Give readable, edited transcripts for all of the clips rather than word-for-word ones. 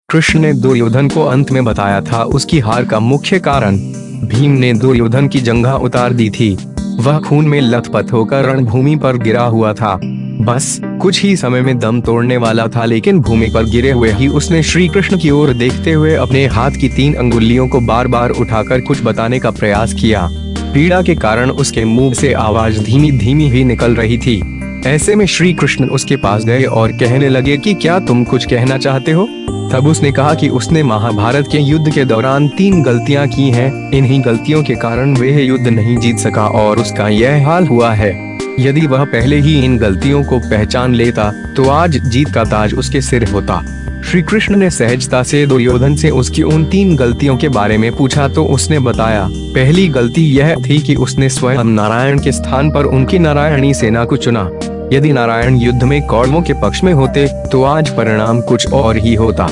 कृष्ण ने दुर्योधन को अंत में बताया था उसकी हार का मुख्य कारण। भीम ने दुर्योधन की जंघा उतार दी थी। वह खून में लथपथ होकर रणभूमि पर गिरा हुआ था। बस कुछ ही समय में दम तोड़ने वाला था, लेकिन भूमि पर गिरे हुए ही उसने श्री कृष्ण की ओर देखते हुए अपने हाथ की 3 अंगुलियों को बार बार उठाकर कुछ बताने का प्रयास किया। पीड़ा के कारण उसके मुंह से आवाज धीमी धीमी ही निकल रही थी। ऐसे में श्री कृष्ण उसके पास गए और कहने लगे कि क्या तुम कुछ कहना चाहते हो। तब उसने कहा कि उसने महाभारत के युद्ध के दौरान 3 गलतियां की हैं। इन्हीं गलतियों के कारण वह युद्ध नहीं जीत सका और उसका यह हाल हुआ है। यदि वह पहले ही इन गलतियों को पहचान लेता तो आज जीत का ताज उसके सिर होता। श्री कृष्ण ने सहजता से दुर्योधन से उसकी उन 3 गलतियों के बारे में पूछा तो उसने बताया। पहली गलती यह थी कि उसने स्वयं नारायण के स्थान पर उनकी नारायणी सेना को चुना। यदि नारायण युद्ध में कौरवों के पक्ष में होते तो आज परिणाम कुछ और ही होता।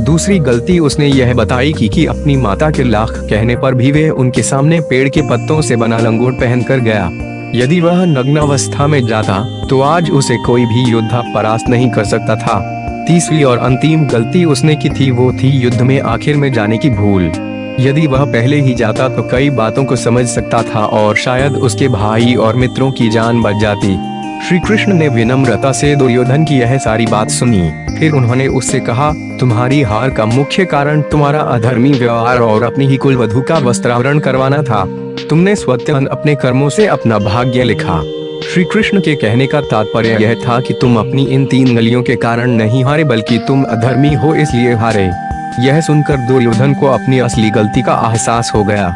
दूसरी गलती उसने यह बताई कि अपनी माता के लाख कहने पर भी वे उनके सामने पेड़ के पत्तों से बना लंगोट पहनकर गया। यदि वह नग्न अवस्था में जाता तो आज उसे कोई भी योद्धा परास्त नहीं कर सकता था। तीसरी और अंतिम गलती उसने की थी वो थी युद्ध में आखिर में जाने की भूल। यदि वह पहले ही जाता तो कई बातों को समझ सकता था और शायद उसके भाई और मित्रों की जान बच जाती। श्री कृष्ण ने विनम्रता से दुर्योधन की यह सारी बात सुनी। फिर उन्होंने उससे कहा, तुम्हारी हार का मुख्य कारण तुम्हारा अधर्मी व्यवहार और अपनी ही कुलवधू का वस्त्रावरण करवाना था। तुमने स्वतः अपने कर्मों से अपना भाग्य लिखा। श्री कृष्ण के कहने का तात्पर्य यह था कि तुम अपनी इन 3 गलियों के कारण नहीं हारे, बल्कि तुम अधर्मी हो इसलिए हारे। यह सुनकर दुर्योधन को अपनी असली गलती का एहसास हो गया।